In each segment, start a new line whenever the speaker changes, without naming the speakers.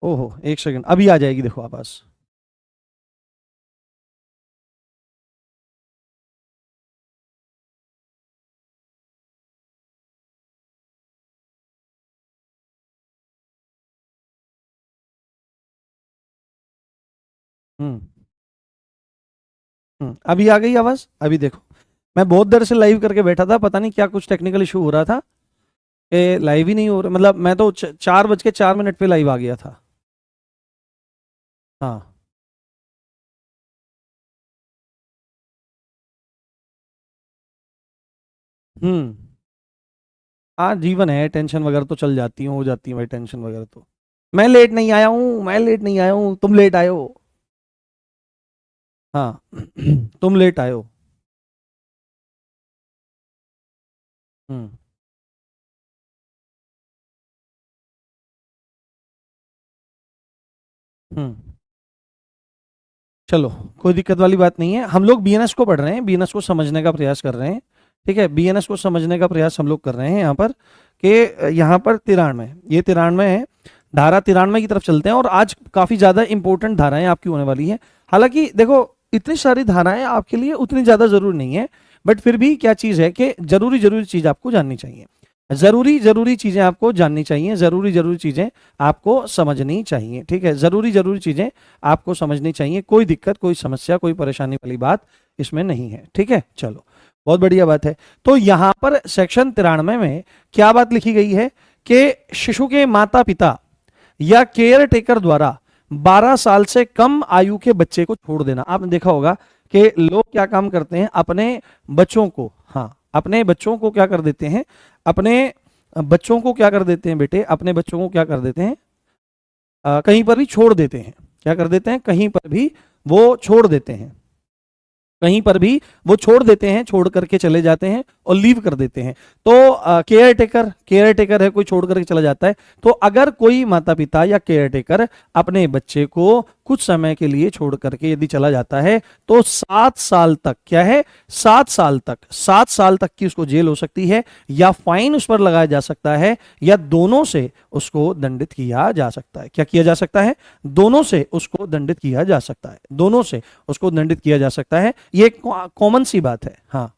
ओहो, एक सेकंड, अभी आ जाएगी, देखो आवाज। हम्म। अभी आ गई आवाज, अभी देखो। मैं बहुत देर से लाइव करके बैठा था, पता नहीं क्या कुछ टेक्निकल इशू हो रहा था कि लाइव ही नहीं हो रहा, मतलब मैं तो 4:04 पे लाइव आ गया था। हाँ। हम्म। हाँ, जीवन है, टेंशन वगैरह तो चल जाती है, हो जाती है भाई टेंशन वगैरह तो। मैं लेट नहीं आया हूँ, मैं लेट नहीं आया हूँ, तुम लेट आए हो। हाँ। तुम लेट आए हो। हम्म। हम्म। चलो, कोई दिक्कत वाली बात नहीं है, हम लोग बीएनएस को पढ़ रहे हैं, बीएनएस को समझने का प्रयास कर रहे हैं। ठीक है, बीएनएस को समझने का प्रयास हम लोग कर रहे हैं यहाँ पर, कि यहाँ पर 93, ये 93 है, धारा 93 की तरफ चलते हैं। और आज काफी ज्यादा इंपॉर्टेंट धाराएं आपकी होने वाली हैं। हालांकि देखो, इतनी सारी धाराएं आपके लिए उतनी ज्यादा जरूरी नहीं है, बट फिर भी क्या चीज है कि जरूरी जरूरी चीज आपको जाननी चाहिए। जरूरी जरूरी चीजें आपको जाननी चाहिए, जरूरी जरूरी चीजें आपको समझनी चाहिए। ठीक है, जरूरी जरूरी चीजें आपको समझनी चाहिए, कोई दिक्कत, कोई समस्या, कोई परेशानी वाली बात इसमें नहीं है। ठीक है, चलो, बहुत बढ़िया बात है। तो यहां पर सेक्शन 93 में क्या बात लिखी गई है कि शिशु के माता पिता या केयर टेकर द्वारा 12 साल से कम आयु के बच्चे को छोड़ देना। आपने देखा होगा कि लोग क्या काम करते हैं, अपने बच्चों को, हाँ, अपने बच्चों को क्या कर देते हैं, अपने बच्चों को क्या कर देते हैं बेटे, अपने बच्चों को क्या कर देते हैं, कहीं पर भी छोड़ देते हैं। क्या कर देते हैं, कहीं पर भी वो छोड़ देते हैं, कहीं पर भी वो छोड़ देते हैं, छोड़ करके चले जाते हैं और लीव कर देते हैं। तो केयर टेकर है, कोई छोड़ करके चला जाता है। तो अगर कोई माता पिता या केयर टेकर अपने बच्चे को कुछ समय के लिए छोड़ करके यदि चला जाता है, तो 7 साल तक, क्या है, 7 साल तक, 7 साल तक की उसको जेल हो सकती है, या फाइन उस पर लगाया जा सकता है, या दोनों से उसको दंडित किया जा सकता है। क्या किया जा सकता है, दोनों से उसको दंडित किया जा सकता है, दोनों से उसको दंडित किया जा सकता है। ये कॉमन सी बात है। हाँ।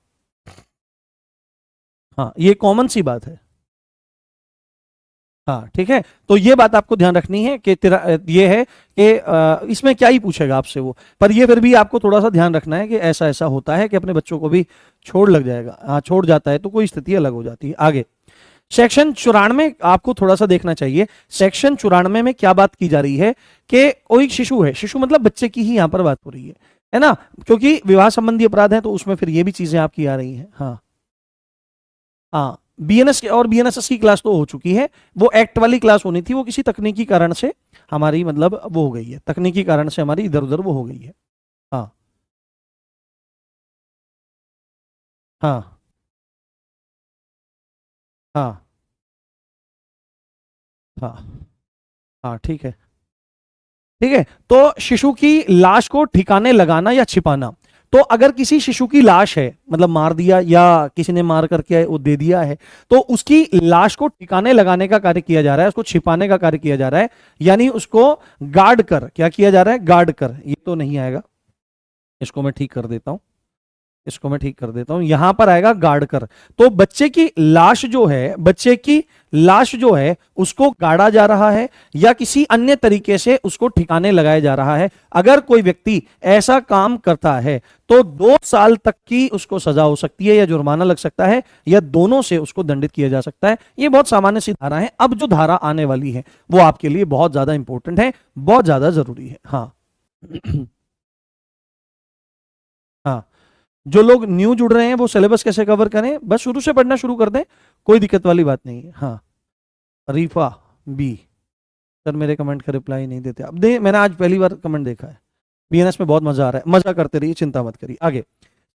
हाँ, ये कॉमन सी बात है। हाँ, ठीक है, तो ये बात आपको ध्यान रखनी है कि तेरा ये है कि इसमें क्या ही पूछेगा आपसे वो, पर ये फिर भी आपको थोड़ा सा ध्यान रखना है कि ऐसा ऐसा होता है कि अपने बच्चों को भी छोड़ लग जाएगा, हाँ, छोड़ जाता है तो कोई स्थिति अलग हो जाती है। आगे सेक्शन 94 आपको थोड़ा सा देखना चाहिए। सेक्शन 94 में क्या बात की जा रही है कि कोई शिशु है, शिशु मतलब बच्चे की ही यहां पर बात हो रही है ना, क्योंकि विवाह संबंधी अपराध है तो उसमें फिर ये भी चीजें आपकी आ रही हैं। हाँ। हाँ, बीएनएस और बीएनएसएस की क्लास तो हो चुकी है, वो एक्ट वाली क्लास होनी थी, वो किसी तकनीकी कारण से हमारी, मतलब वो हो गई है, तकनीकी कारण से हमारी इधर उधर वो हो गई है। हाँ। हाँ। हाँ। हाँ। हाँ, ठीक है। ठीक है, तो शिशु की लाश को ठिकाने लगाना या छिपाना। तो अगर किसी शिशु की लाश है, मतलब मार दिया या किसी ने मार करके वो दे दिया है, तो उसकी लाश को ठिकाने लगाने का कार्य किया जा रहा है, उसको छिपाने का कार्य किया जा रहा है, यानी उसको गार्ड कर, क्या किया जा रहा है, गार्ड कर, ये तो नहीं आएगा, इसको मैं ठीक कर देता हूं, इसको मैं ठीक कर देता हूं, यहां पर आएगा गार्ड कर। तो बच्चे की लाश जो है, बच्चे की लाश जो है उसको गाड़ा जा रहा है या किसी अन्य तरीके से उसको ठिकाने लगाया जा रहा है। अगर कोई व्यक्ति ऐसा काम करता है तो 2 साल तक की उसको सजा हो सकती है, या जुर्माना लग सकता है, या दोनों से उसको दंडित किया जा सकता है। ये बहुत सामान्य सी धारा है। अब जो धारा आने वाली है वो आपके लिए बहुत ज्यादा इंपॉर्टेंट है, बहुत ज्यादा जरूरी है। हाँ। हाँ, जो लोग न्यू जुड़ रहे हैं वो सिलेबस कैसे कवर करें, बस शुरू से पढ़ना शुरू कर दें, कोई दिक्कत वाली बात नहीं है। हाँ। रीफा बी, सर मेरे कमेंट का रिप्लाई नहीं देते। अब दे, मैंने आज पहली बार कमेंट देखा है। बीएनएस में बहुत मजा आ रहा है, मजा करते रहिए, चिंता मत करिए। आगे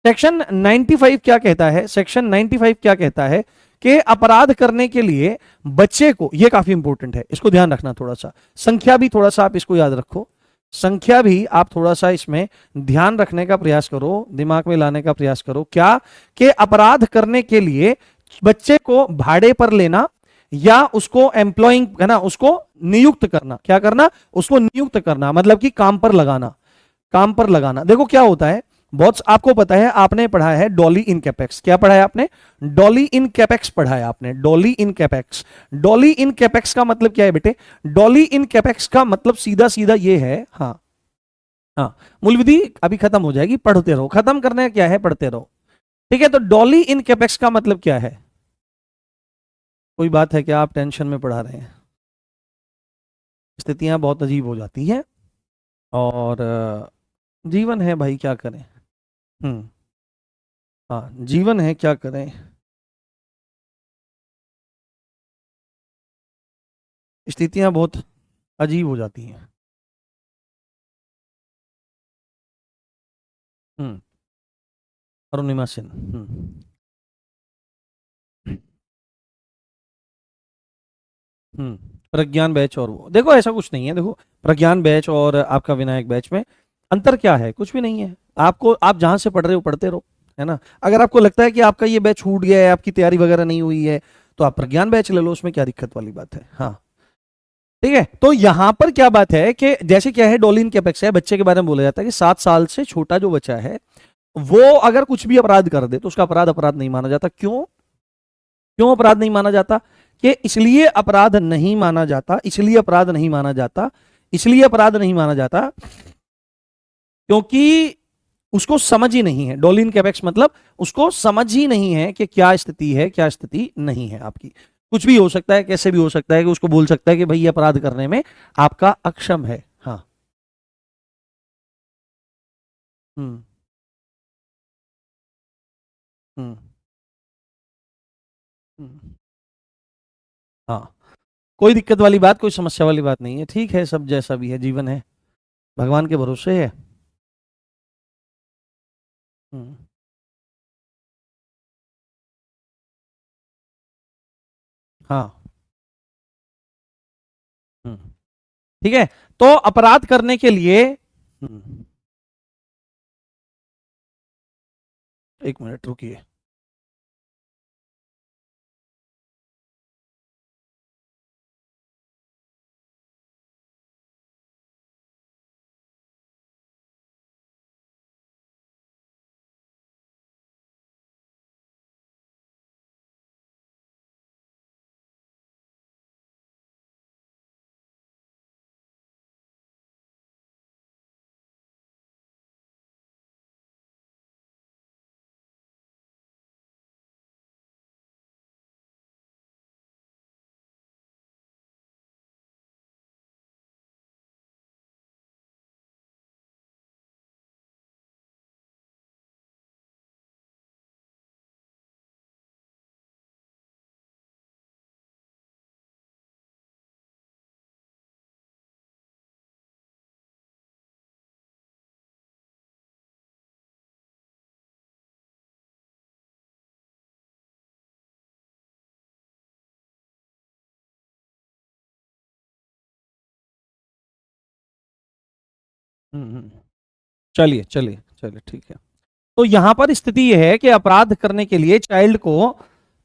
सेक्शन 95 क्या कहता है, सेक्शन 95 क्या कहता है कि अपराध करने के लिए बच्चे को, ये काफी इंपॉर्टेंट है, इसको ध्यान रखना थोड़ा सा, संख्या भी थोड़ा सा आप इसको याद रखो, संख्या भी आप थोड़ा सा इसमें ध्यान रखने का प्रयास करो, दिमाग में लाने का प्रयास करो। क्या कि अपराध करने के लिए बच्चे को भाड़े पर लेना या उसको एम्प्लॉइंग, है ना, उसको नियुक्त करना, क्या करना, उसको नियुक्त करना, मतलब कि काम पर लगाना, काम पर लगाना। देखो क्या होता है, बहुत आपको पता है, आपने पढ़ा है डॉली इन कैपेक्स, क्या पढ़ा है आपने, डॉली इन कैपेक्स पढ़ा है आपने, डॉली इन कैपेक्स। डॉली इन कैपेक्स का मतलब क्या है बेटे, डॉली इन कैपेक्स का मतलब सीधा सीधा ये है, हाँ हाँ, मूल विधि अभी खत्म हो जाएगी, पढ़ते रहो, खत्म करने का क्या है, पढ़ते रहो, ठीक है। तो डॉली इन कैपेक्स का मतलब क्या है, कोई बात है क्या, आप टेंशन में पढ़ा रहे हैं, स्थितियां बहुत अजीब हो जाती हैं, और जीवन है भाई, क्या करें। हम्म, हाँ जीवन है, क्या करें, स्थितियां बहुत अजीब हो जाती हैं। हम्म, अरुणिमा सिंह। हम्म, प्रज्ञान बैच और वो, देखो ऐसा कुछ नहीं है, देखो प्रज्ञान बैच और आपका विनायक बैच में अंतर क्या है, कुछ भी नहीं है। आपको, आप जहां से पढ़ रहे हो पढ़ते रहो, है ना। अगर आपको लगता है कि आपका ये बैच छूट गया है, आपकी तैयारी वगैरह नहीं हुई है, तो आप प्रज्ञान बैच ले लो, उसमें क्या दिक्कत वाली बात है। हाँ ठीक है, तो यहां पर क्या बात है कि जैसे क्या है, डोलिन कैपेक्स है, बच्चे के बारे में बोला जाता है कि 7 साल से छोटा जो बच्चा है, वो अगर कुछ भी अपराध कर दे तो उसका अपराध अपराध नहीं माना जाता। क्यों, क्यों अपराध नहीं माना जाता, कि इसलिए अपराध नहीं माना जाता, इसलिए अपराध नहीं माना जाता, इसलिए अपराध नहीं माना जाता क्योंकि उसको समझ ही नहीं है। डोलिन कैपेक्स मतलब उसको समझ ही नहीं है कि क्या स्थिति है, क्या स्थिति नहीं है आपकी। कुछ भी हो सकता है, कैसे भी हो सकता है, कि उसको बोल सकता है कि भाई ये अपराध करने में आपका अक्षम है। हाँ। हम्म। हम्म। हम्म। हाँ, कोई दिक्कत वाली बात, कोई समस्या वाली बात नहीं है, ठीक है, सब जैसा भी है, जीवन है, भगवान के भरोसे है। हम्म। हाँ। हम्म, ठीक है, तो अपराध करने के लिए, 1 मिनट रुकिए। चलिए चलिए चलिए, ठीक है। तो यहां पर स्थिति यह है कि अपराध करने के लिए चाइल्ड को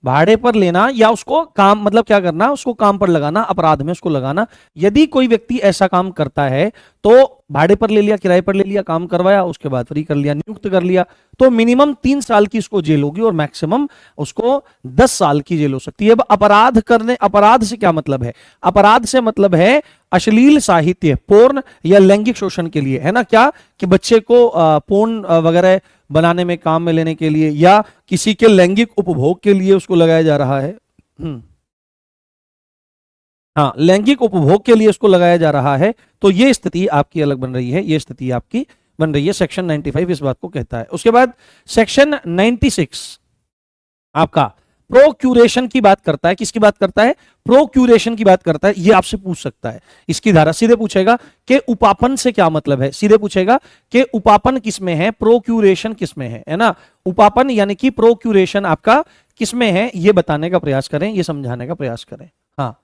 भाड़े पर लेना या उसको काम, मतलब क्या करना, उसको काम पर लगाना, अपराध में उसको लगाना। यदि कोई व्यक्ति ऐसा काम करता है तो भाड़े पर ले लिया, किराए पर ले लिया, काम करवाया, उसके बाद फ्री कर लिया, नियुक्त कर लिया, तो मिनिमम 3 साल की उसको जेल होगी और मैक्सिमम उसको 10 साल की जेल हो सकती है। अब अपराध करने, अपराध से क्या मतलब है, अपराध से मतलब है अश्लील साहित्य, पोर्न या लैंगिक शोषण के लिए, है ना, क्या कि बच्चे को पोर्न वगैरह बनाने में, काम में लेने के लिए, या किसी के लैंगिक उपभोग के लिए उसको लगाया जा रहा है। हाँ, लैंगिक उपभोग के लिए उसको लगाया जा रहा है, तो ये स्थिति आपकी अलग बन रही है, ये स्थिति आपकी बन रही है। सेक्शन 95 इस बात को कहता है। उसके बाद सेक्शन 96 आपका प्रोक्यूरेशन की बात करता है। किसकी बात करता है, प्रोक्यूरेशन की बात करता है। ये आपसे पूछ सकता है, इसकी धारा सीधे पूछेगा कि उपापन से क्या मतलब है, सीधे पूछेगा कि उपापन किसमें है, प्रोक्यूरेशन किसमें है ना। उपापन यानी कि प्रोक्यूरेशन आपका किसमें है, ये बताने का प्रयास करें, ये समझाने का प्रयास करें। हाँ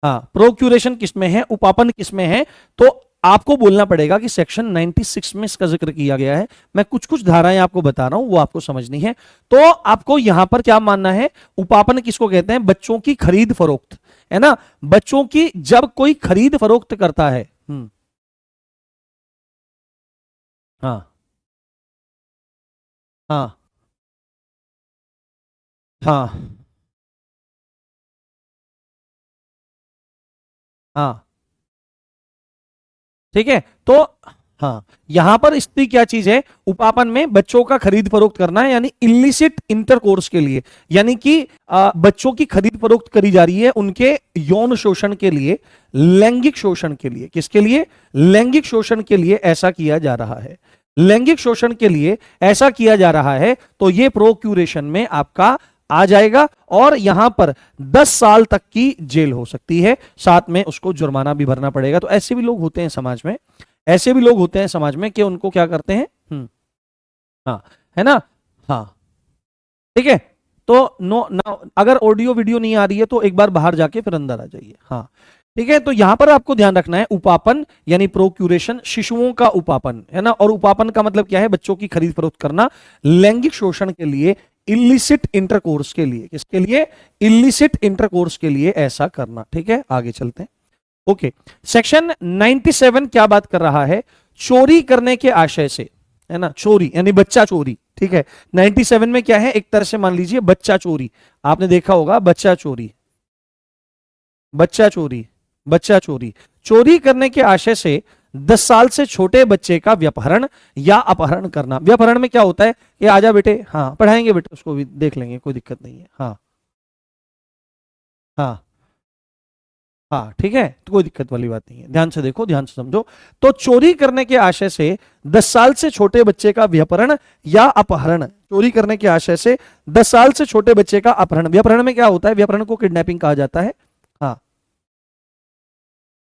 हाँ, प्रोक्यूरेशन किसमें है, उपापन किसमें है, तो आपको बोलना पड़ेगा कि सेक्शन 96 में इसका जिक्र किया गया है। मैं कुछ कुछ धाराएं आपको बता रहा हूं, वो आपको समझनी है। तो आपको यहां पर क्या मानना है, उपापन किसको कहते हैं, बच्चों की खरीद फरोख्त, है ना, बच्चों की जब कोई खरीद फरोख्त करता है। हाँ हाँ हाँ हाँ, ठीक है। तो हाँ, यहां पर स्त्री क्या चीज है, उपापन में बच्चों का खरीद फरोख्त करना है, यानी इलिसिट इंटरकोर्स के लिए, यानी कि बच्चों की खरीद फरोख्त करी जा रही है उनके यौन शोषण के लिए, लैंगिक शोषण के लिए, किसके लिए, लैंगिक शोषण के लिए ऐसा किया जा रहा है, लैंगिक शोषण के लिए ऐसा किया जा रहा है। तो ये प्रोक्यूरेशन में आपका आ जाएगा, और यहां पर 10 साल तक की जेल हो सकती है, साथ में उसको जुर्माना भी भरना पड़ेगा। तो ऐसे भी लोग होते हैं समाज में, ऐसे भी लोग होते हैं समाज में कि उनको क्या करते हैं। हाँ, है ना। हाँ, ठीक है। तो नो ना, अगर ऑडियो वीडियो नहीं आ रही है तो एक बार बाहर जाके फिर अंदर आ जाइए। हाँ, ठीक है। तो यहां पर आपको ध्यान रखना है, उपापन यानी प्रोक्यूरेशन, शिशुओं का उपापन, है ना, और उपापन का मतलब क्या है, बच्चों की खरीद फरोख्त करना लैंगिक शोषण के लिए, इलिसिट इंटरकोर्स के लिए, किसके लिए, इलिसिट इंटरकोर्स के लिए ऐसा करना। ठीक है, आगे चलते हैं। ओके, सेक्शन 97 क्या बात कर रहा है, चोरी करने के आशय से, है ना, चोरी यानी बच्चा चोरी। ठीक है, 97 में क्या है, एक तरह से मान लीजिए बच्चा चोरी, आपने देखा होगा बच्चा चोरी, बच्चा चोरी, बच्चा चोरी, चोरी करने के आशय से 10 साल से छोटे बच्चे का व्यपहरण या अपहरण करना। व्यपहरण में क्या होता है, ये आजा बेटे, हाँ पढ़ाएंगे बेटे, उसको भी देख लेंगे, कोई दिक्कत नहीं है। हाँ हाँ हाँ, ठीक है, तो कोई दिक्कत वाली बात नहीं है, ध्यान से देखो, ध्यान से समझो। तो चोरी करने के आशय से 10 साल से छोटे बच्चे का व्यपहरण या अपहरण, चोरी करने के आशय से 10 साल से छोटे बच्चे का अपहरण, व्यपहरण में क्या होता है, व्यपहरण को किडनैपिंग कहा जाता है। हाँ,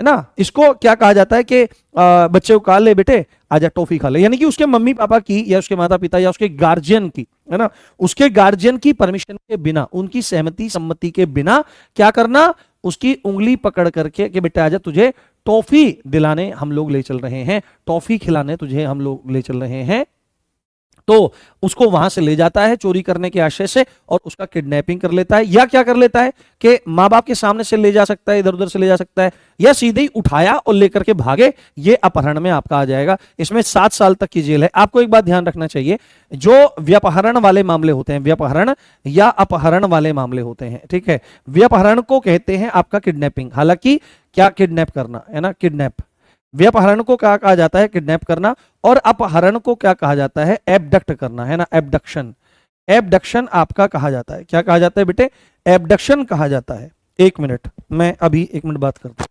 है ना, इसको क्या कहा जाता है कि बच्चे को कहा, ले बेटे आजा टॉफी खा ले, यानी कि उसके मम्मी पापा की या उसके माता पिता या उसके गार्जियन की, है ना, उसके गार्जियन की परमिशन के बिना, उनकी सहमति सम्मति के बिना क्या करना, उसकी उंगली पकड़ करके कि बेटा आजा, तुझे टॉफी दिलाने हम लोग ले चल रहे हैं, टॉफी खिलाने तुझे हम लोग ले चल रहे हैं। तो उसको वहां से ले जाता है चोरी करने के आशय से, और उसका किडनैपिंग कर लेता है, या क्या कर लेता है कि माँ बाप के सामने से ले जा सकता है, इधर उधर से ले जा सकता है, या सीधे ही उठाया और लेकर के भागे, ये अपहरण में आपका आ जाएगा। इसमें 7 साल तक की जेल है। आपको एक बात ध्यान रखना चाहिए, जो व्यपहरण वाले मामले होते हैं, व्यपहरण या अपहरण वाले मामले होते हैं, ठीक है, व्यपहरण को कहते हैं आपका किडनैपिंग, हालांकि क्या किडनैप करना, है ना, किडनैप, व्यपहरण को क्या कहा जाता है, किडनैप करना, और अपहरण को क्या कहा जाता है, एबडक्ट करना, है ना, एबडक्शन, एबडक्शन आपका कहा जाता है, क्या कहा जाता है बेटे, एबडक्शन कहा जाता है। 1 मिनट, मैं अभी 1 मिनट बात करता हूं।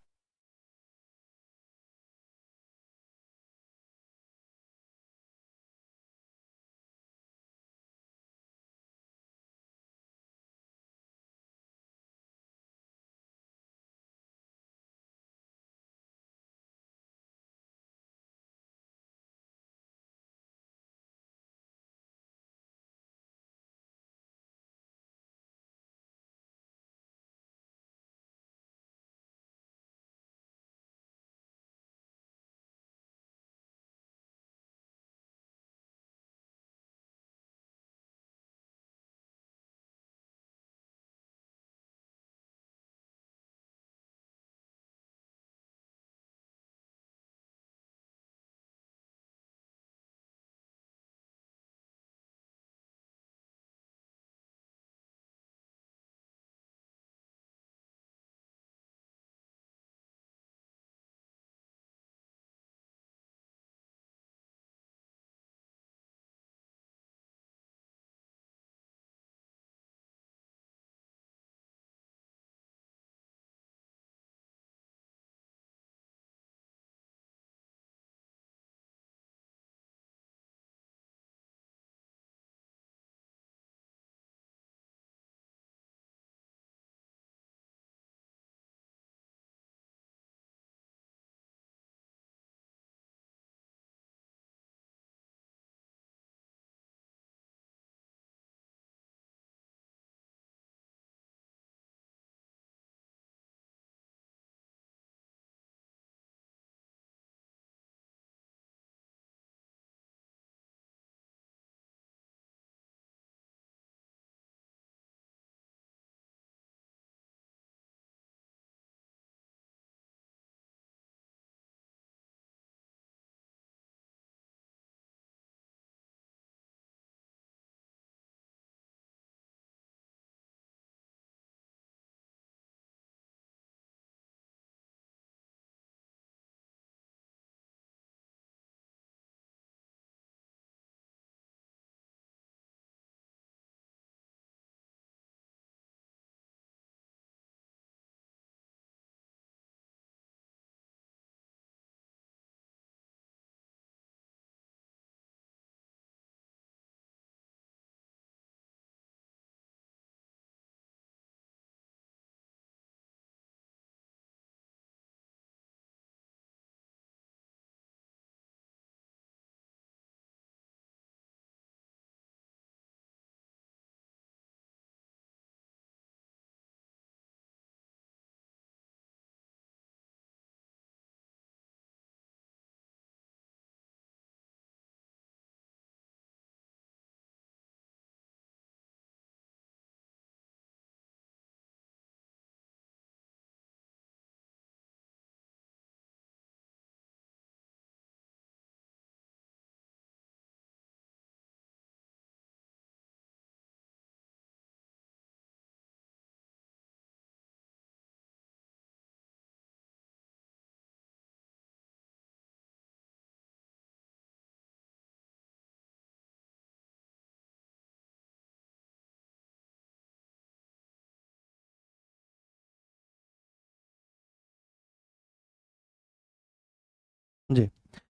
जी।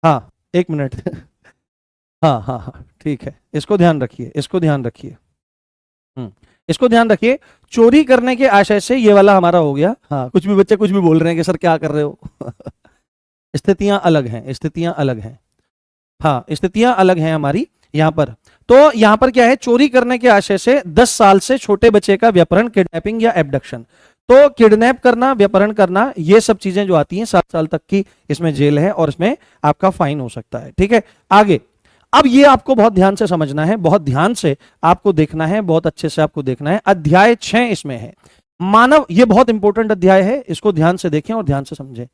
हाँ, एक मिनट। हाँ हाँ हाँ, ठीक है, इसको ध्यान रखिए, इसको ध्यान रखिए। इसको ध्यान रखिए। चोरी करने के आशय से ये वाला हमारा हो गया। हाँ, कुछ भी बच्चे कुछ भी बोल रहे हैं कि सर क्या कर रहे हो। स्थितियां अलग हैं, स्थितियां अलग हैं। हाँ, स्थितियां अलग हैं हमारी यहाँ पर। तो यहाँ पर क्या है, चोरी करने के आशय से 10 साल से छोटे बच्चे का व्यपहरण, किडनैपिंग या एबडक्शन। तो किडनैप करना, व्यपहरण करना, ये सब चीजें जो आती हैं 7 साल तक की इसमें जेल है और इसमें आपका फाइन हो सकता है। ठीक है, आगे। अब ये आपको बहुत ध्यान से समझना है, बहुत ध्यान से आपको देखना है, बहुत अच्छे से आपको देखना है। अध्याय 6 इसमें है मानव, ये बहुत इंपॉर्टेंट अध्याय है, इसको ध्यान से देखें और ध्यान से समझें।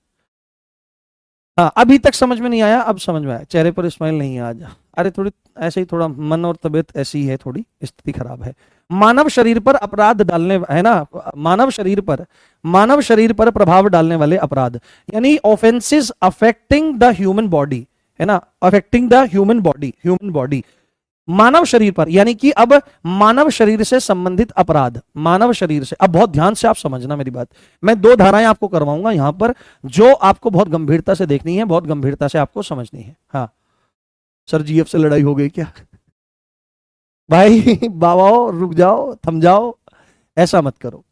हाँ, अभी तक समझ में नहीं आया, अब समझ में आया, चेहरे पर स्माइल नहीं है आज। अरे थोड़ी ऐसे ही, थोड़ा मन और तबीयत ऐसी है, थोड़ी स्थिति खराब है। मानव शरीर पर अपराध डालने, है ना, मानव शरीर पर प्रभाव डालने वाले अपराध, यानी offences affecting the human body, है ना, अफेक्टिंग द ह्यूमन बॉडी, मानव शरीर पर, यानी कि अब मानव शरीर से संबंधित अपराध, मानव शरीर से। अब बहुत ध्यान से आप समझना मेरी बात, मैं 2 धाराएं आपको करवाऊंगा यहां पर, जो आपको बहुत गंभीरता से देखनी है, बहुत गंभीरता से आपको समझनी है। हाँ सर, जीएफ से लड़ाई हो गई क्या? भाई बाबाओ, रुक जाओ, थम जाओ, ऐसा मत करो।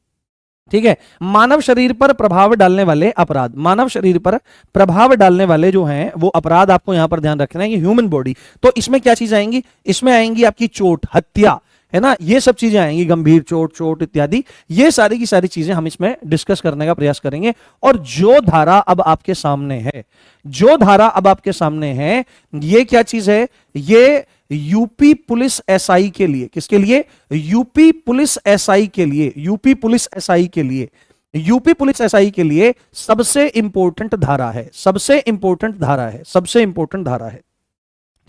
ठीक है, मानव शरीर पर प्रभाव डालने वाले अपराध, मानव शरीर पर प्रभाव डालने वाले जो हैं वो अपराध आपको यहां पर ध्यान रखना है। ये ह्यूमन बॉडी, तो इसमें क्या चीज आएंगी, इसमें आएंगी आपकी चोट, हत्या, है ना, ये सब चीजें आएंगी, गंभीर चोट इत्यादि, ये सारी की सारी चीजें हम इसमें डिस्कस करने का प्रयास करेंगे। और जो धारा अब आपके सामने है, जो धारा अब आपके सामने है, ये क्या चीज है, ये यूपी पुलिस एसआई के लिए, किसके लिए, यूपी पुलिस एसआई के लिए, यूपी पुलिस एसआई के लिए, यूपी पुलिस एसआई के लिए सबसे इंपॉर्टेंट धारा है, सबसे इंपॉर्टेंट धारा है, सबसे इंपॉर्टेंट धारा है।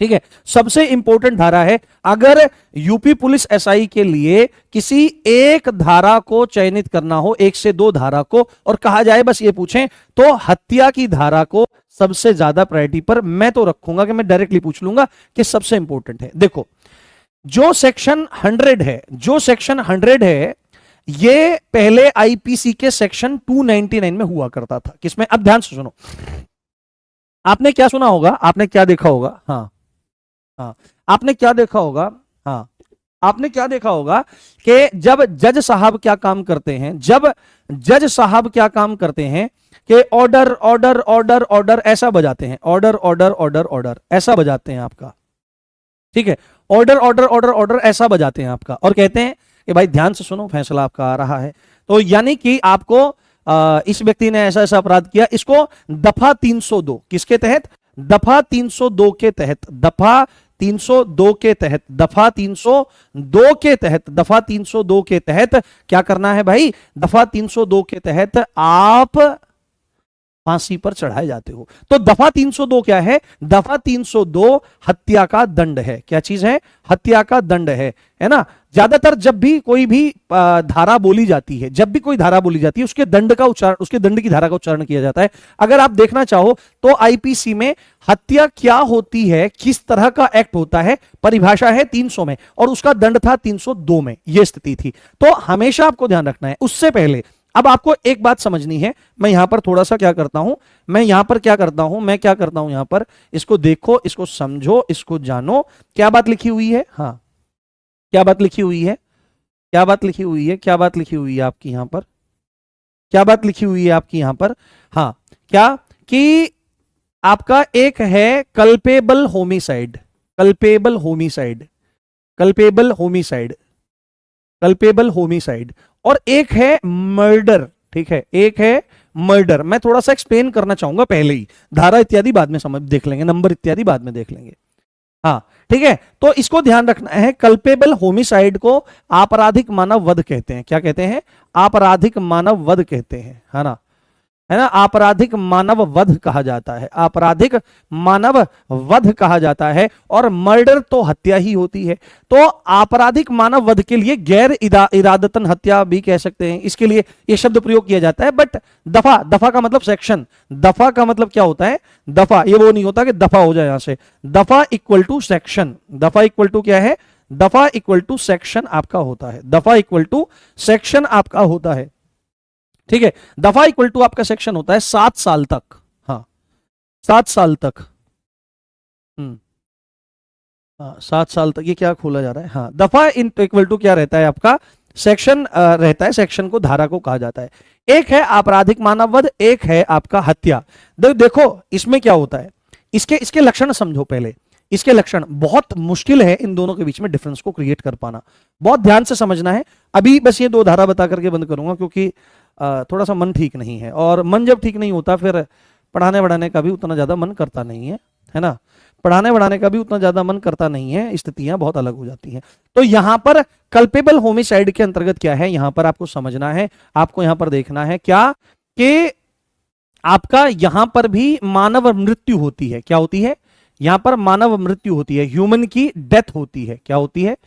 ठीक है, सबसे इंपॉर्टेंट धारा है। अगर यूपी पुलिस एसआई के लिए किसी एक धारा को चयनित करना हो, 1 से 2 धारा को, और कहा जाए बस ये पूछें, तो हत्या की धारा को सबसे ज्यादा प्रायोरिटी पर मैं तो रखूंगा, कि मैं डायरेक्टली पूछ लूंगा कि सबसे इंपॉर्टेंट है। देखो, जो सेक्शन 100 है, जो सेक्शन 100 है, ये पहले आईपीसी के सेक्शन 299 में हुआ करता था। किसमें? अब ध्यान से सुनो, आपने क्या सुना होगा, आपने क्या देखा होगा, हाँ हाँ, आपने क्या देखा होगा, हाँ, आपने क्या देखा होगा कि जब जज साहब क्या काम करते हैं, जब जज साहब क्या काम करते हैं कि ऑर्डर ऑर्डर ऑर्डर ऑर्डर ऐसा बजाते हैं, ऑर्डर ऑर्डर ऑर्डर ऑर्डर ऐसा बजाते हैं आपका। ठीक है, ऑर्डर ऑर्डर ऑर्डर ऑर्डर ऐसा बजाते हैं आपका, और कहते हैं कि भाई ध्यान से सुनो, फैसला आपका आ रहा है। तो यानी कि आपको इस व्यक्ति ने ऐसा ऐसा अपराध किया, इसको दफा 302 किसके तहत, दफा 302 के तहत, दफा 302 के तहत, दफा 302 के तहत, दफा 302 के तहत क्या करना है भाई, दफा 302 के तहत आप फांसी पर चढ़ाए जाते हो। तो दफा 302 क्या है, दफा 302 हत्या का दंड है। क्या चीज है, हत्या का दंड है ना। ज्यादातर जब भी कोई भी धारा बोली जाती है, जब भी कोई धारा बोली जाती है, उसके दंड का उच्चारण, उसके दंड की धारा का उच्चारण किया जाता है। अगर आप देखना चाहो तो आईपीसी में हत्या क्या होती है, किस तरह का एक्ट होता है, परिभाषा है 300 में, और उसका दंड था 302 में, यह स्थिति थी। तो हमेशा आपको ध्यान रखना है। उससे पहले अब आपको एक बात समझनी है, मैं यहां पर थोड़ा सा क्या करता हूं, मैं यहां पर क्या करता हूं, मैं क्या करता हूं यहां पर, इसको देखो, इसको समझो, इसको जानो, क्या बात लिखी हुई है, हाँ क्या बात लिखी हुई है, क्या बात लिखी हुई है, क्या बात लिखी हुई है आपकी यहां पर, क्या बात लिखी हुई है आपकी यहां पर, हाँ, क्या कि आपका एक है culpable homicide, culpable homicide, culpable homicide, culpable homicide, और एक है मर्डर। ठीक है, एक है मर्डर। मैं थोड़ा सा एक्सप्लेन करना चाहूंगा पहले ही, धारा इत्यादि बाद में समझ देख लेंगे, नंबर इत्यादि बाद में देख लेंगे। हाँ ठीक है, तो इसको ध्यान रखना है, कल्पेबल होमिसाइड को आपराधिक मानव वध कहते हैं। क्या कहते हैं, आपराधिक मानव वध कहते हैं, है ना, है ना, आपराधिक मानव वध कहा जाता है, आपराधिक मानव वध कहा जाता है। और मर्डर तो हत्या ही होती है। तो आपराधिक मानव वध के लिए गैर इरादतन हत्या भी कह सकते हैं, इसके लिए यह शब्द प्रयोग किया जाता है। बट दफा, दफा का मतलब सेक्शन, दफा का मतलब क्या होता है, दफा ये वो नहीं होता कि दफा हो जाए यहां से, दफा इक्वल टू सेक्शन, दफा इक्वल टू क्या है, दफा इक्वल टू सेक्शन आपका होता है, दफा इक्वल टू सेक्शन आपका होता है। ठीक है, दफा इक्वल टू आपका सेक्शन होता है 7 साल तक, हाँ 7 साल तक। हाँ 7 साल तक। ये क्या खोला जा रहा है? हाँ, दफा इन इक्वल टू क्या रहता है आपका? सेक्शन रहता है। सेक्शन को, धारा को कहा जाता है। एक है आपराधिक मानववध, एक है आपका हत्या। देखो इसमें क्या होता है, इसके इसके लक्षण समझो पहले। इसके लक्षण बहुत मुश्किल है, इन दोनों के बीच में डिफरेंस को क्रिएट कर पाना, बहुत ध्यान से समझना है। अभी बस ये 2 धारा बता करके बंद करूंगा, क्योंकि थोड़ा सा मन ठीक नहीं है, और मन जब ठीक नहीं होता फिर पढ़ाने बढ़ाने का भी उतना ज्यादा मन करता नहीं है ना। पढ़ाने बढ़ाने का भी उतना ज्यादा मन करता नहीं है, स्थितियां बहुत अलग हो जाती हैं। तो यहां पर कल्पेबल होमिसाइड के अंतर्गत क्या है, यहां पर आपको समझना है, आपको यहां पर देखना है क्या कि आपका यहां पर भी मानव मृत्यु होती है। क्या होती है? यहां पर मानव मृत्यु होती है, ह्यूमन की डेथ होती है। क्या होती है?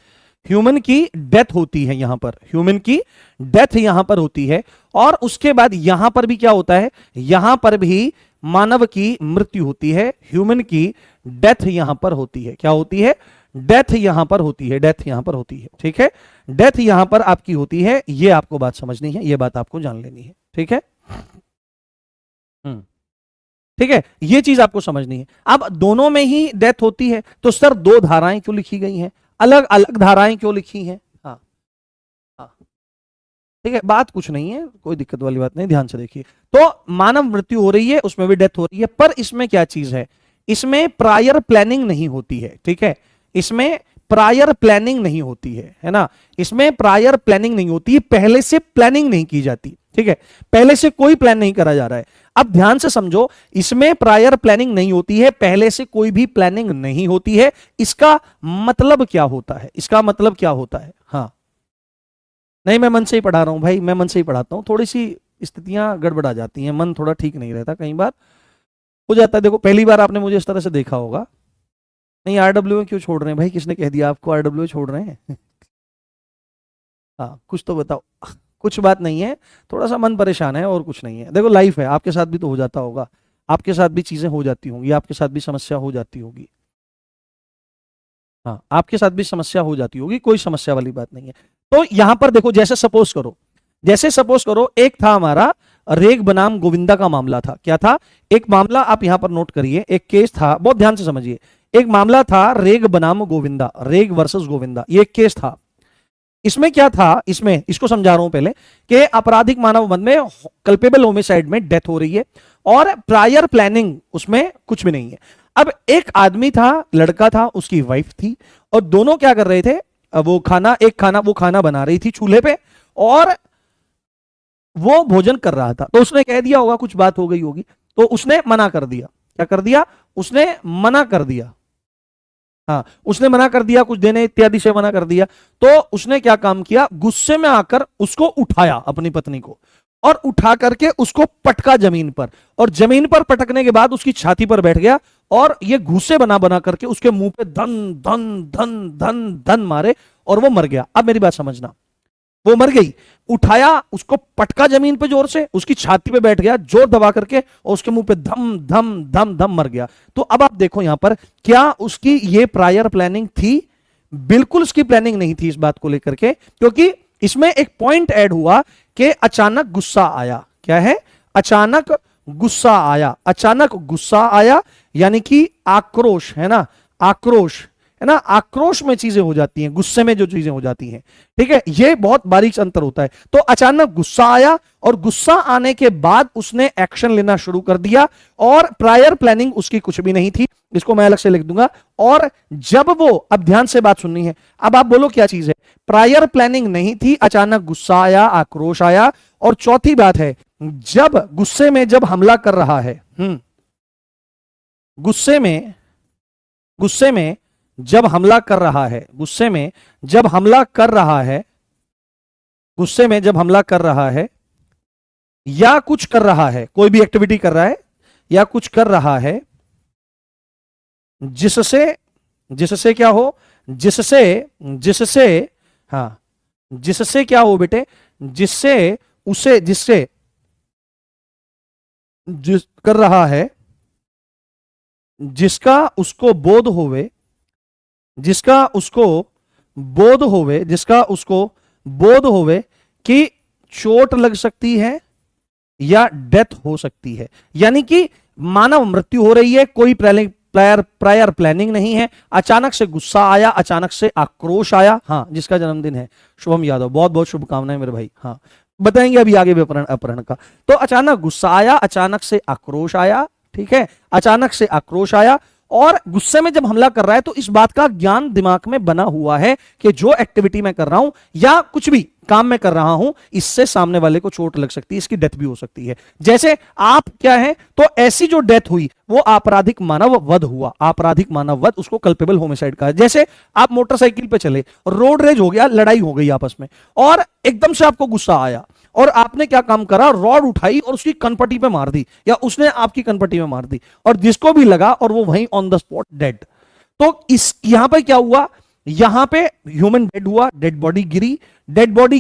ह्यूमन की डेथ होती है। यहां पर ह्यूमन की डेथ यहां पर होती है। और उसके बाद यहां पर भी क्या होता है? यहां पर भी मानव की मृत्यु होती है, ह्यूमन की डेथ यहां पर होती है। क्या होती है? डेथ यहां पर होती है, डेथ यहां पर होती है। ठीक है, डेथ यहां पर आपकी होती है। ये आपको बात समझनी है, ये बात आपको जान लेनी है। ठीक है, ठीक है, ये चीज आपको समझनी है। अब दोनों में ही डेथ होती है, तो सर 2 धाराएं क्यों लिखी गई हैं? अलग अलग धाराएं क्यों लिखी हैं? हाँ हाँ, ठीक है, बात कुछ नहीं है, कोई दिक्कत वाली बात नहीं, ध्यान से देखिए। तो मानव मृत्यु हो रही है, उसमें भी डेथ हो रही है, पर इसमें क्या चीज है? इसमें प्रायर प्लानिंग नहीं होती है। ठीक है, इसमें प्रायर प्लानिंग नहीं होती है ना। इसमें प्रायर प्लानिंग नहीं होती है, पहले से प्लानिंग नहीं की जाती। ठीक है, पहले से कोई प्लान नहीं करा जा रहा है। अब ध्यान से समझो, इसमें प्रायर प्लानिंग नहीं होती है, पहले से कोई भी प्लानिंग नहीं होती है। इसका मतलब क्या होता है? इसका मतलब क्या होता है? हाँ, नहीं, मैं मन से ही पढ़ा रहा हूं भाई, मैं मन से ही पढ़ाता हूं। थोड़ी सी स्थितियां गड़बड़ा जाती हैं, मन थोड़ा ठीक नहीं रहता, कई बार हो जाता है। देखो पहली बार आपने मुझे इस तरह से देखा होगा। नहीं, आरडब्ल्यू में क्यों छोड़ रहे हैं भाई? किसने कह दिया आपको आरडब्ल्यू छोड़ रहे हैं? हाँ, कुछ तो बताओ। कुछ बात नहीं है, थोड़ा सा मन परेशान है, और कुछ नहीं है। देखो लाइफ है, आपके साथ भी तो हो जाता होगा, आपके साथ भी चीजें हो जाती होंगी, आपके साथ भी समस्या हो जाती होगी। हाँ, आपके साथ भी समस्या हो जाती होगी, कोई समस्या वाली बात नहीं है। तो यहां पर देखो, जैसे सपोज करो एक था हमारा रेग बनाम गोविंदा का मामला था। क्या था? एक मामला आप यहां पर नोट करिए, एक केस था, बहुत ध्यान से समझिए। एक मामला था रेग बनाम गोविंदा, रेग वर्सेस गोविंदा, ये एक केस था। इसमें क्या था? इसमें इसको समझा रहा हूं पहले कि आपराधिक मानव वध में कल्पेबल होमिसाइड में डेथ हो रही है, और प्रायर प्लानिंग उसमें कुछ भी नहीं है। अब एक आदमी था, लड़का था, उसकी वाइफ थी, और दोनों क्या कर रहे थे? वो खाना बना रही थी चूल्हे पे, और वो भोजन कर रहा था। तो उसने कह दिया होगा, कुछ बात हो गई होगी, तो उसने मना कर दिया। क्या कर दिया? उसने मना कर दिया। हाँ, उसने मना कर दिया, कुछ देने इत्यादि से मना कर दिया। तो उसने क्या काम किया? गुस्से में आकर उसको उठाया, अपनी पत्नी को, और उठा करके उसको पटका जमीन पर, और जमीन पर पटकने के बाद उसकी छाती पर बैठ गया, और ये घूसे बना बना करके उसके मुंह पे धन धन धन धन धन मारे, और वो मर गया। अब मेरी बात समझना, वो मर गई, उठाया, उसको पटका जमीन पे जोर से, उसकी छाती पे बैठ गया जोर दबा करके, और उसके मुंह पे धम धम धम धम मर गया। तो अब आप देखो यहां पर, क्या उसकी ये प्रायर प्लानिंग थी? बिल्कुल उसकी प्लानिंग नहीं थी इस बात को लेकर के, क्योंकि इसमें एक पॉइंट ऐड हुआ कि अचानक गुस्सा आया। क्या है? अचानक गुस्सा आया। अचानक गुस्सा आया यानी कि आक्रोश, है ना, आक्रोश, है ना, आक्रोश में चीजें हो जाती हैं, गुस्से में जो चीजें हो जाती हैं। ठीक है, ये बहुत बारीक अंतर होता है। तो अचानक गुस्सा आया, और गुस्सा आने के बाद उसने एक्शन लेना शुरू कर दिया, और प्रायर प्लानिंग उसकी कुछ भी नहीं थी। इसको मैं अलग से लिख दूंगा। और जब वो, अब ध्यान से बात सुननी है, अब आप बोलो क्या चीज है? प्रायर प्लानिंग नहीं थी, अचानक गुस्सा आया, आक्रोश आया। और चौथी बात है, जब गुस्से में जब हमला कर रहा है, गुस्से में जब हमला कर रहा है, गुस्से में जब हमला कर रहा है, गुस्से में जब हमला कर रहा है, या कुछ कर रहा है, कोई भी एक्टिविटी कर रहा है या कुछ कर रहा है, जिससे क्या हो? जिससे हाँ, जिससे क्या हो बेटे? जिससे जिस कर रहा है, जिसका उसको बोध होवे, जिसका उसको बोध होवे कि चोट लग सकती है या डेथ हो सकती है। यानी कि मानव मृत्यु हो रही है, कोई प्रायर प्लानिंग नहीं है, अचानक से गुस्सा आया, अचानक से आक्रोश आया। हाँ, जिसका जन्मदिन है शुभम यादव, बहुत बहुत शुभकामनाएं मेरे भाई। हाँ, बताएंगे अभी आगे भी अपहरण का। तो अचानक गुस्सा आया, अचानक से आक्रोश आया, ठीक है, अचानक से आक्रोश आया, और गुस्से में जब हमला कर रहा है तो इस बात का ज्ञान दिमाग में बना हुआ है कि जो एक्टिविटी मैं कर रहा हूं या कुछ भी काम में कर रहा हूं, इससे सामने वाले को चोट लग सकती है, इसकी डेथ भी हो सकती है। जैसे आप क्या है, तो ऐसी जो डेथ हुई वो आपराधिक मानव वध हुआ, आपराधिक मानव वध, उसको कल्पेबल होमिसाइड कहा। जैसे आप मोटरसाइकिल पे चले, रोड रेज हो गया, लड़ाई हो गई आपस में, और एकदम से आपको गुस्सा आया और आपने क्या काम करा, रॉड उठाई और उसकी कनपटी पे मार दी, या उसने आपकी कनपटी में मार दी, और जिसको भी लगा और वो वहीं ऑन द स्पॉट डेड। तो इस यहां पर क्या हुआ, यहां पे ह्यूमन डेड हुआ, डेड बॉडी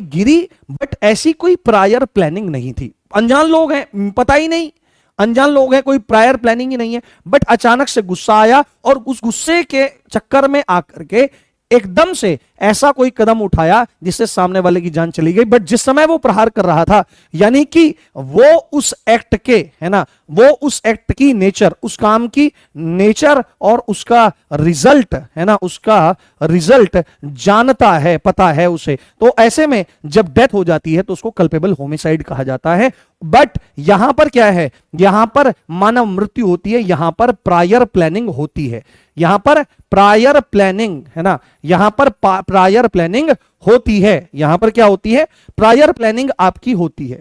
गिरी, बट ऐसी कोई प्रायर प्लानिंग नहीं थी। अनजान लोग हैं, पता ही नहीं, अनजान लोग हैं, कोई प्रायर प्लानिंग ही नहीं है, बट अचानक से गुस्सा आया और उस गुस्से के चक्कर में आकर के एकदम से ऐसा कोई कदम उठाया जिससे सामने वाले की जान चली गई। बट जिस समय वो प्रहार कर रहा था, यानी कि वो उस एक्ट के, है ना, वो उस एक्ट की नेचर, उस काम की नेचर और उसका रिजल्ट, है ना, उसका रिजल्ट जानता है, पता है उसे। तो ऐसे में जब डेथ हो जाती है तो उसको कल्पेबल होमिसाइड कहा जाता है। बट यहां पर क्या है, यहां पर मानव मृत्यु होती है, यहां पर प्रायर प्लानिंग होती है, यहां पर प्रायर प्लानिंग, है ना, यहां पर प्रायर प्लानिंग होती है, यहां पर क्या होती है, प्रायर प्लानिंग आपकी होती है।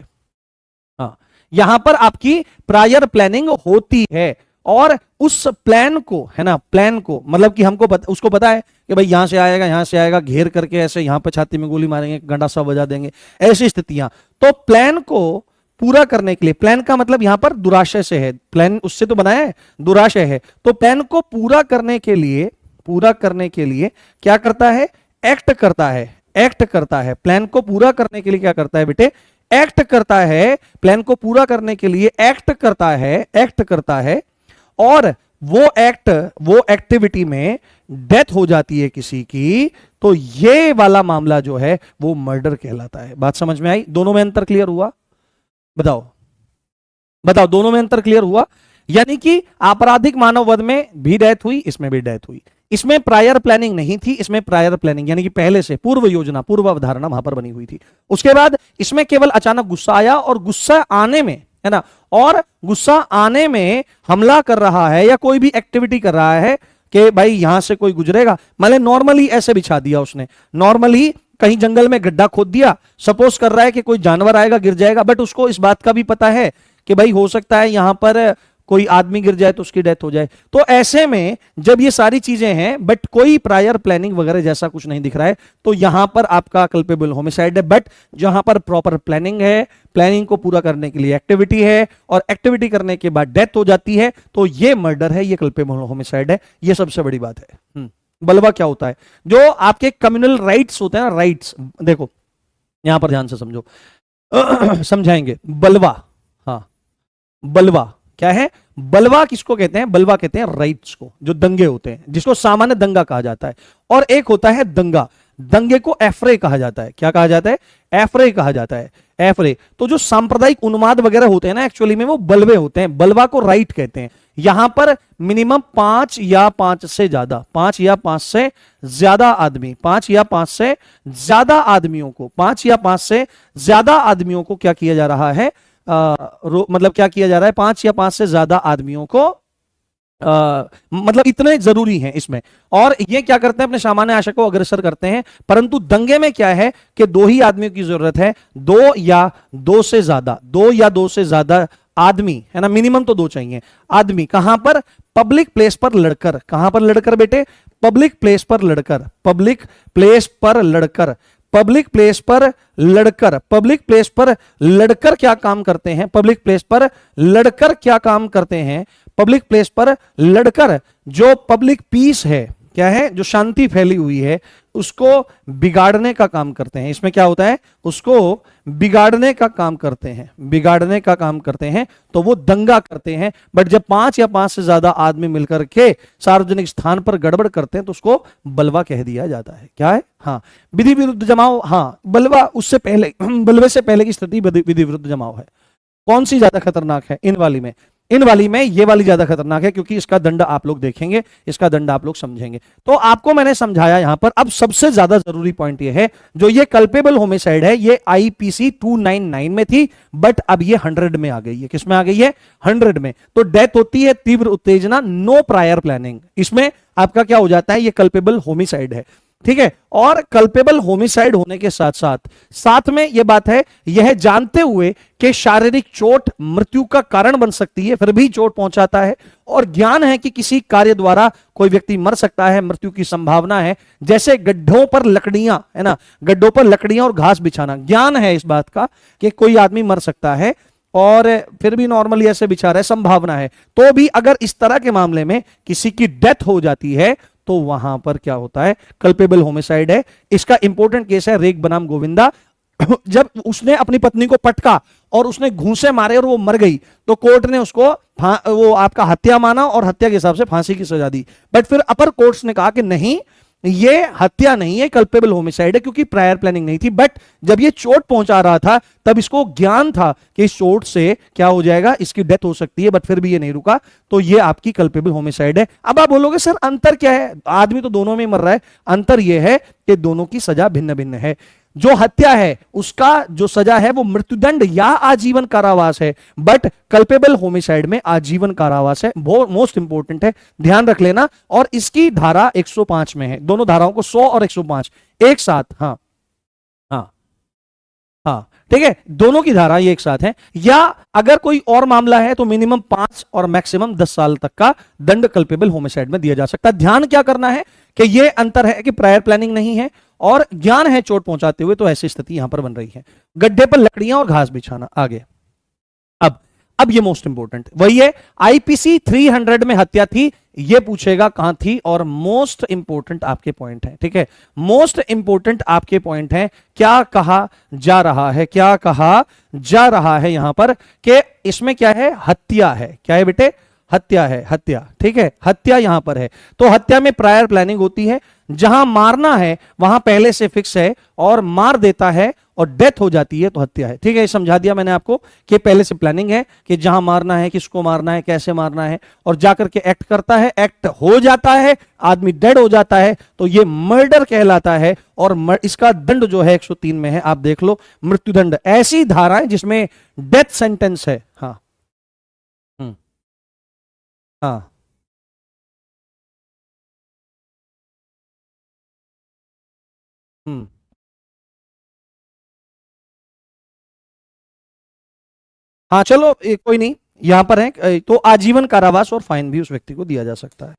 हाँ, यहां पर आपकी प्रायर प्लानिंग होती है, और उस प्लान को, है ना, प्लान को मतलब कि हमको उसको पता है कि भाई यहां से आएगा, घेर करके ऐसे यहां पर छाती में गोली मारेंगे, गंडासा बजा देंगे, ऐसी स्थितियां। तो प्लान को पूरा करने के लिए, प्लान का मतलब यहां पर दुराशय से है, प्लान उससे तो बनाया है, दुराशय है, तो प्लान को पूरा करने के लिए क्या करता है, एक्ट करता है। प्लान को पूरा करने के लिए क्या करता है बेटे, एक्ट करता है। प्लान को पूरा करने के लिए एक्ट करता है, और वो एक्टिविटी में डेथ हो जाती है किसी की, तो ये वाला मामला जो है वो मर्डर कहलाता है। बात समझ में आई? दोनों में अंतर क्लियर हुआ? बताओ, दोनों में अंतर क्लियर हुआ? यानी कि आपराधिक मानव वध में भी डेथ हुई, इसमें भी डेथ हुई। इसमें प्रायर प्लानिंग नहीं थी, इसमें प्रायर प्लानिंग यानी कि पहले से पूर्व योजना, पूर्व अवधारणा वहां पर बनी हुई थी। उसके बाद इसमें केवल अचानक गुस्सा आया, और गुस्सा आने में, है ना, और गुस्सा आने में हमला कर रहा है या कोई भी एक्टिविटी कर रहा है कि भाई यहां से कोई गुजरेगा, मतलब नॉर्मली ऐसे बिछा दिया उसने, नॉर्मली कहीं जंगल में गड्ढा खोद दिया, सपोज कर रहा है कि कोई जानवर आएगा गिर जाएगा, बट उसको इस बात का भी पता है कि भाई हो सकता है यहां पर कोई आदमी गिर जाए तो उसकी डेथ हो जाए। तो ऐसे में जब ये सारी चीजें हैं बट कोई प्रायर प्लानिंग वगैरह जैसा कुछ नहीं दिख रहा है, तो यहां पर आपका कल्पेबल होमिसाइड है। बट जहां पर प्रॉपर प्लानिंग है, प्लानिंग को पूरा करने के लिए एक्टिविटी है, और एक्टिविटी करने के बाद डेथ हो जाती है, तो ये मर्डर है, ये कल्पेबल होमिसाइड है। ये सबसे बड़ी बात है। बलवा क्या होता है? जो आपके कम्युनल राइट्स होते हैं ना, राइट्स, देखो यहां पर ध्यान से समझो, समझाएंगे। बलवा, हाँ, बलवा क्या है? बलवा किसको कहते हैं? बलवा कहते हैं राइट्स को, जो दंगे होते हैं, जिसको सामान्य दंगा कहा जाता है। और एक होता है दंगा, दंगे को एफरे कहा जाता है। क्या कहा जाता है? एफरे कहा जाता है, एफरे। तो जो सांप्रदायिक उन्माद वगैरह होते हैं ना, एक्चुअली में वो बलवे होते हैं, बलवा को राइट कहते हैं। यहां पर मिनिमम 5 या 5 से ज्यादा, 5 या 5 से ज्यादा आदमी, 5 या 5 से ज्यादा आदमियों को, 5 या 5 से ज्यादा आदमियों को क्या किया जा रहा है, मतलब क्या किया जा रहा है, 5 या 5 से ज्यादा आदमियों को, मतलब इतने जरूरी हैं इसमें। और ये क्या करते हैं, अपने सामान्य आशय को अग्रसर करते हैं। परंतु दंगे में क्या है कि 2 ही आदमियों की जरूरत है, 2 या 2 से ज्यादा, 2 या 2 से ज्यादा आदमी, है ना, मिनिमम तो 2 चाहिए आदमी। कहां पर? पब्लिक प्लेस पर लड़कर। कहां पर लड़कर बेटे? पब्लिक प्लेस पर लड़कर, पब्लिक प्लेस पर लड़कर, पब्लिक प्लेस पर लड़कर। पब्लिक प्लेस पर लड़कर क्या काम करते हैं? पब्लिक प्लेस पर लड़कर क्या काम करते हैं? पब्लिक प्लेस पर लड़कर जो पब्लिक पीस है, क्या है, जो शांति फैली हुई है, उसको बिगाड़ने का काम करते हैं। इसमें क्या होता है? उसको बिगाड़ने का काम करते हैं, बिगाड़ने का काम करते हैं, तो वो दंगा करते हैं। बट जब 5 या 5 से ज्यादा आदमी मिलकर के सार्वजनिक स्थान पर गड़बड़ करते हैं तो उसको बलवा कह दिया जाता है। क्या है? हाँ, विधि विरुद्ध जमाव। हाँ, बलवा उससे पहले, बलवे से पहले की स्थिति विधि विरुद्ध जमाव है। कौन सी ज्यादा खतरनाक है इन वाली में? इन वाली में ये वाली ज्यादा खतरनाक है, क्योंकि इसका दंड आप लोग देखेंगे, इसका दंड आप लोग समझेंगे। तो आपको मैंने समझाया यहां पर। अब सबसे ज्यादा जरूरी पॉइंट ये है, जो ये कल्पेबल होमिसाइड है, ये आईपीसी 299 में थी, बट अब ये 100 में आ गई है। किसमें आ गई है? 100 में। तो डेथ होती है तीव्र उत्तेजना, नो प्रायर प्लानिंग, इसमें आपका क्या हो जाता है? ये कल्पेबल होमिसाइड है, ठीक है। और कल्पेबल होमिसाइड होने के साथ साथ में यह बात है, यह जानते हुए कि शारीरिक चोट मृत्यु का कारण बन सकती है, फिर भी चोट पहुंचाता है, और ज्ञान है कि किसी कार्य द्वारा कोई व्यक्ति मर सकता है, मृत्यु की संभावना है, जैसे गड्ढों पर लकड़ियां, है ना, गड्ढों पर लकड़ियां और घास बिछाना, ज्ञान है इस बात का कि कोई आदमी मर सकता है और फिर भी नॉर्मली ऐसे बिछा रहा है, संभावना है। तो भी अगर इस तरह के मामले में किसी की डेथ हो जाती है, तो वहां पर क्या होता है? कल्पेबल होमिसाइड है। इसका इंपॉर्टेंट केस है रेग बनाम गोविंदा। जब उसने अपनी पत्नी को पटका और उसने घूंसे मारे और वो मर गई, तो कोर्ट ने उसको वो आपका हत्या माना और हत्या के हिसाब से फांसी की सजा दी। बट फिर अपर कोर्ट्स ने कहा कि नहीं, ये हत्या नहीं है, कल्पेबल होमिसाइड है, क्योंकि प्रायर प्लानिंग नहीं थी। बट जब ये चोट पहुंचा रहा था, तब इसको ज्ञान था कि इस चोट से क्या हो जाएगा, इसकी डेथ हो सकती है, बट फिर भी ये नहीं रुका, तो ये आपकी कल्पेबल होमिसाइड है। अब आप बोलोगे सर अंतर क्या है? आदमी तो दोनों में मर रहा है। अंतर यह है कि दोनों की सजा भिन्न भिन्न है। जो हत्या है उसका जो सजा है वो मृत्युदंड या आजीवन कारावास है, बट कल्पेबल होमिसाइड में आजीवन कारावास है। बहुत मोस्ट इंपॉर्टेंट है, ध्यान रख लेना। और इसकी धारा 105 में है, दोनों धाराओं को 100 और 105 एक साथ, हाँ हाँ हाँ, ठीक है, दोनों की धारा ये एक साथ है। या अगर कोई और मामला है तो मिनिमम 5 और मैक्सिमम 10 साल तक का दंड कल्पेबल होमिसाइड में दिया जा सकता है। ध्यान क्या करना है कि ये अंतर है कि प्रायर प्लानिंग नहीं है और ज्ञान है चोट पहुंचाते हुए, तो ऐसी स्थिति यहां पर बन रही है। गड्ढे पर लकड़ियां और घास बिछाना। आगे अब ये मोस्ट इंपोर्टेंट वही है, आईपीसी 300 में हत्या थी, ये पूछेगा कहां थी, और मोस्ट इंपोर्टेंट आपके पॉइंट है, ठीक है, मोस्ट इंपोर्टेंट आपके पॉइंट है। क्या कहा जा रहा है, क्या कहा जा रहा है यहां पर कि इसमें क्या है? हत्या है। क्या है बेटे? हत्या है, हत्या, ठीक है, हत्या यहां पर है। तो हत्या में प्रायर प्लानिंग होती है। जहां मारना है वहां पहले से फिक्स है, और मार देता है और डेथ हो जाती है तो हत्या है, ठीक है। ये समझा दिया मैंने आपको कि पहले से प्लानिंग है कि जहां मारना है, किसको मारना है, कैसे मारना है, और जाकर के एक्ट करता है, एक्ट हो जाता है, आदमी डेड हो जाता है, तो ये मर्डर कहलाता है। और इसका दंड जो है 103 में है, आप देख लो, मृत्युदंड। ऐसी धाराएं जिसमें डेथ सेंटेंस है। हाँ हाँ हम्म हाँ चलो, कोई नहीं, यहां पर है तो आजीवन कारावास और फाइन भी उस व्यक्ति को दिया जा सकता है।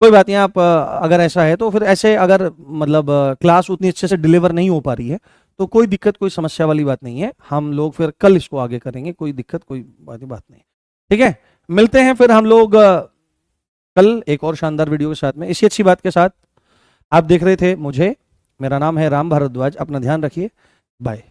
कोई बात नहीं, आप अगर ऐसा है तो फिर ऐसे, अगर मतलब क्लास उतनी अच्छे से डिलीवर नहीं हो पा रही है, तो कोई दिक्कत, कोई समस्या वाली बात नहीं है। हम लोग फिर कल इसको आगे करेंगे, कोई दिक्कत, कोई बात नहीं, ठीक है। मिलते हैं फिर हम लोग कल एक और शानदार वीडियो के साथ में, इसी अच्छी बात के साथ। आप देख रहे थे मुझे, मेरा नाम है राम भारद्वाज। अपना ध्यान रखिए, बाय।